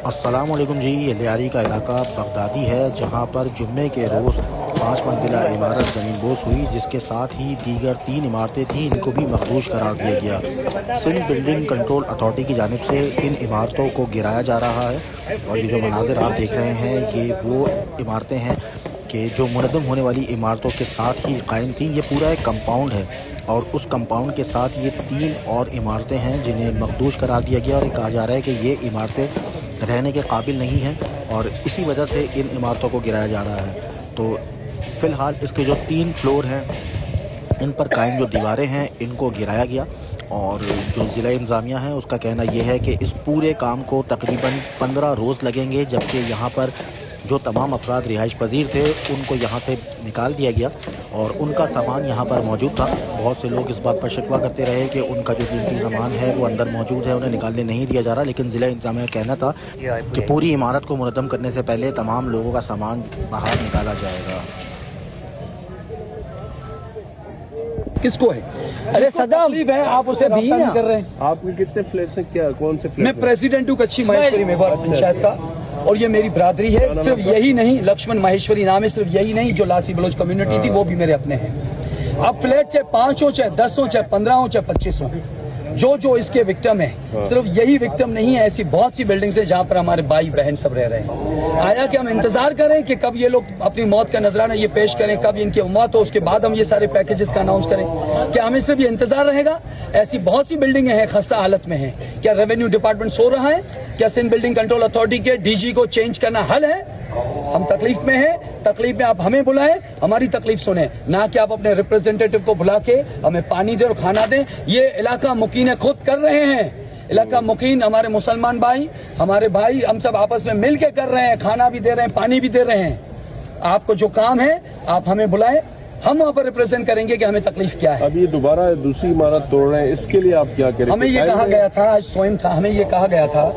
अस्सलाम वालेकुम जी। ये लियारी का इलाका बगदादी है, जहां पर जुम्मे के रोज़ 5 मंजिला इमारत ज़मीनबोस हुई, जिसके साथ ही दीगर 3 इमारतें थीं, इनको भी मखदूश करार दिया गया। सिंध बिल्डिंग कंट्रोल अथॉरिटी की जानिब से इन इमारतों को गिराया जा रहा है और ये जो मनाज़िर आप देख रहे हैं, ये वो इमारतें हैं कि जो मुनद्दम होने वाली इमारतों के साथ ही कायम थी। ये पूरा एक कंपाउंड है और उस कंपाउंड के साथ ये 3 और इमारतें हैं जिन्हें मखदूश करार दिया गया और ये कहा जा रहा है कि ये इमारतें रहने के काबिल नहीं हैं और इसी वजह से इन इमारतों को गिराया जा रहा है। तो फ़िलहाल इसके जो 3 फ्लोर हैं, इन पर कायम जो दीवारें हैं, इनको गिराया गया और जो ज़िला इंतज़ामिया है उसका कहना यह है कि इस पूरे काम को तकरीबन 15 रोज़ लगेंगे, जबकि यहाँ पर जो तमाम अफराद रिहाइश पजीर थे उनको यहाँ से निकाल दिया गया और उनका सामान यहाँ पर मौजूद था। बहुत से लोग इस बात पर शिकवा करते रहे कि उनका जो कीमती सामान है वो अंदर मौजूद है, उन्हें निकालने नहीं दिया जा रहा, लेकिन ज़िला इंतज़ामिया का कहना था कि पूरी इमारत को मुनद्दम करने से पहले तमाम लोगों का सामान बाहर निकाला जाएगा। किसको है? अरे सदा है, आप उसे भी नहीं कर रहे हैं। आपके कितने फ्लैट्स हैं? क्या कौन से फ्लैट? मैं प्रेसिडेंट हूँ कच्ची महेश्वरी मेवाड़ पंचायत का और ये मेरी बरादरी है। सिर्फ यही नहीं, लक्ष्मण माहेश्वरी नाम है, सिर्फ यही नहीं, जो लासी बलोच कम्युनिटी थी वो भी मेरे अपने हैं। अब फ्लैट चाहे 5 हो, चाहे 10 हो, चाहे 15 हो, चाहे 25 हो, जो इसके विक्टिम है, सिर्फ यही विक्टिम नहीं है, ऐसी बहुत सी बिल्डिंग्स है जहाँ पर हमारे भाई बहन सब रह रहे हैं। आया कि हम इंतजार करें कि कब ये लोग अपनी मौत का नजराना ये पेश करें, कब इनकी मौत हो, उसके बाद हम ये सारे पैकेजेस का अनाउंस करें? क्या हमें सिर्फ ये इंतजार रहेगा? ऐसी बहुत सी बिल्डिंगें हैं खस्ता हालत में हैं। क्या रेवेन्यू डिपार्टमेंट सो रहा है? क्या सिंध बिल्डिंग कंट्रोल अथॉरिटी के डीजी को चेंज करना हल है? हम तकलीफ में हैं, तकलीफ में आप हमें बुलाएं, हमारी तकलीफ सुने, ना कि आप अपने रिप्रेजेंटेटिव को बुला के हमें पानी दें और खाना दें। ये इलाका मुकीन खुद कर रहे हैं। इलाका मुकीन हमारे मुसलमान भाई, हमारे भाई, हम सब आपस में मिल के कर रहे हैं, खाना भी दे रहे हैं, पानी भी दे रहे हैं। आपको जो काम है आप हमें बुलाएं, हम वहाँ पर रिप्रेजेंट करेंगे कि हमें तकलीफ क्या है। अब ये दोबारा दूसरी इमारत तोड़ रहे हैं, इसके लिए आप क्या करें? हमें ये कहा गया था, आज स्वयं था, हमें ये कहा गया था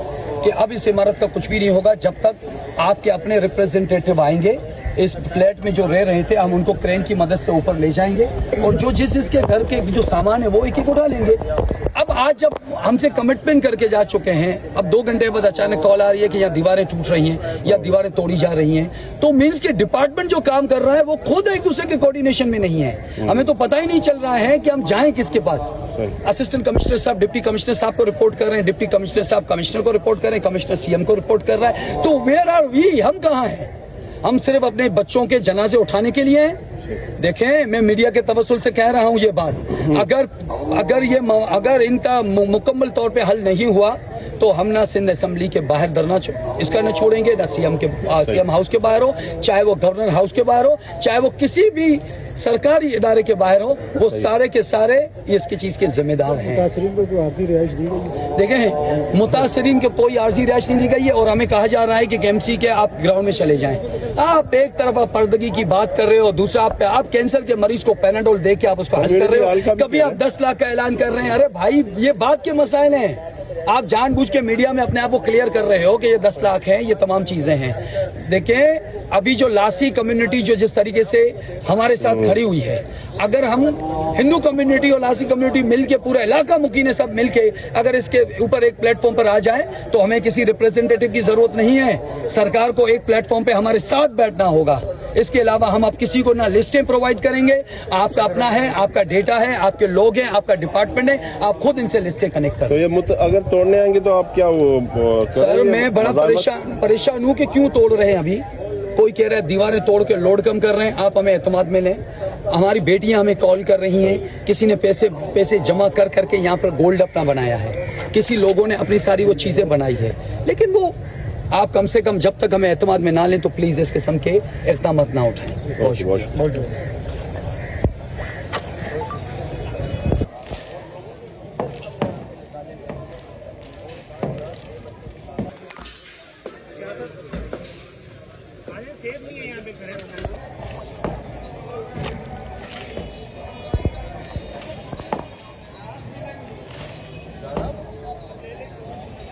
कि अब इस इमारत का कुछ भी नहीं होगा जब तक आपके अपने रिप्रेजेंटेटिव आएंगे। इस फ्लैट में जो रह रहे थे हम उनको क्रेन की मदद से ऊपर ले जाएंगे और जो जिसके घर के जो सामान है वो एक एक उठा लेंगे। अब आज जब हमसे कमिटमेंट करके जा चुके हैं, अब 2 घंटे बाद अचानक कॉल आ रही है कि यहाँ दीवारें टूट रही हैं या दीवारें तोड़ी जा रही हैं, तो मीन्स के डिपार्टमेंट जो काम कर रहा है वो खुद एक दूसरे के कोऑर्डिनेशन में नहीं है। हमें तो पता ही नहीं चल रहा है कि हम जाएं किसके पास। असिस्टेंट कमिश्नर साहब डिप्टी कमिश्नर साहब को रिपोर्ट कर रहे हैं, डिप्टी कमिश्नर साहब कमिश्नर को रिपोर्ट कर रहे हैं, कमिश्नर सीएम को रिपोर्ट कर रहा है। तो वेयर आर वी? हम कहाँ हैं? हम सिर्फ अपने बच्चों के जनाजे उठाने के लिए हैं। देखें, मैं मीडिया के तवस्सुल से कह रहा हूं ये बात, अगर इनका मुकम्मल तौर पे हल नहीं हुआ तो हम ना सिंध असेंबली के बाहर धरना इसका न छोड़ेंगे, ना सीएम हाउस के बाहर हो, चाहे वो गवर्नर हाउस के बाहर हो, चाहे वो किसी भी सरकारी इदारे के बाहर हो, वो सारे के सारे इसकी चीज के जिम्मेदार हैं। मुतासरीन को कोई आर्जी रिहाइश दी गई? देखें, मुतासरीन को कोई आर्जी रिहाइश नहीं दी गई है और हमें कहा जा रहा है कि केएमसी के आप ग्राउंड में चले जाएं। आप एक तरफ आप पर्दगी की बात कर रहे हो, दूसरा आप कैंसर के मरीज को पैनाडोल दे के आप उसको हल कर रहे हो, कभी आप 10 लाख का ऐलान कर रहे हैं। अरे भाई, ये बात के मसाइल हैं। आप जानबूझ के मीडिया में अपने आप को क्लियर कर रहे हो कि ये 10 लाख है, ये तमाम चीजें हैं। देखें, अभी जो लासी कम्युनिटी जो जिस तरीके से हमारे साथ खड़ी हुई है, अगर हम हिंदू कम्युनिटी और लासी कम्युनिटी मिलके, पूरा इलाका मुकीन सब मिलके अगर इसके ऊपर एक प्लेटफॉर्म पर आ जाए तो हमें किसी रिप्रेजेंटेटिव की जरूरत नहीं है। सरकार को एक प्लेटफॉर्म पे हमारे साथ बैठना होगा। इसके अलावा हम आप किसी को ना लिस्टें प्रोवाइड करेंगे। आपका अपना है, आपका डेटा है, आपके लोग हैं, आपका डिपार्टमेंट है, आप खुद इनसे लिस्टें कनेक्ट करें। तो ये अगर तोड़ने आएंगे तो आप क्या वो सर, मैं बड़ा परेशान हूँ कि क्यों तोड़ रहे हैं। अभी कोई कह रहा है दीवारें तोड़ के लोड कम कर रहे हैं। आप हमें एतमाद में लें। हमारी बेटियां हमें कॉल कर रही हैं, किसी ने पैसे जमा कर करके यहाँ पर गोल्ड अपना बनाया है, किसी लोगों ने अपनी सारी वो चीजें बनाई है, लेकिन वो आप कम से कम जब तक हमें एतमाद में ना लें तो प्लीज इस किस्म के इक़दाम ना उठाएं।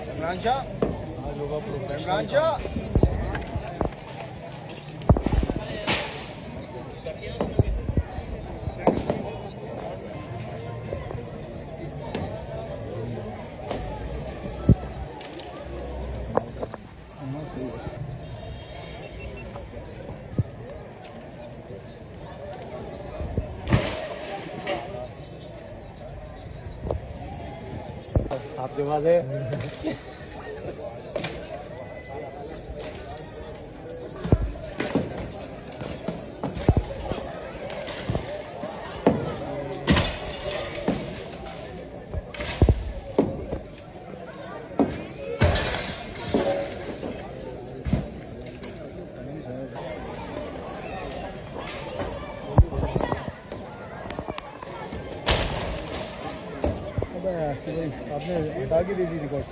इमरान शाह आपने हटा के दे दी रिकॉर्ड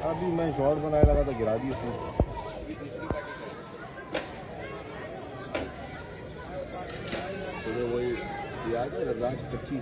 अभी मैं शॉर्ट बनाया लगा तो गिरा दी उसने वही याद है रजाक कच्ची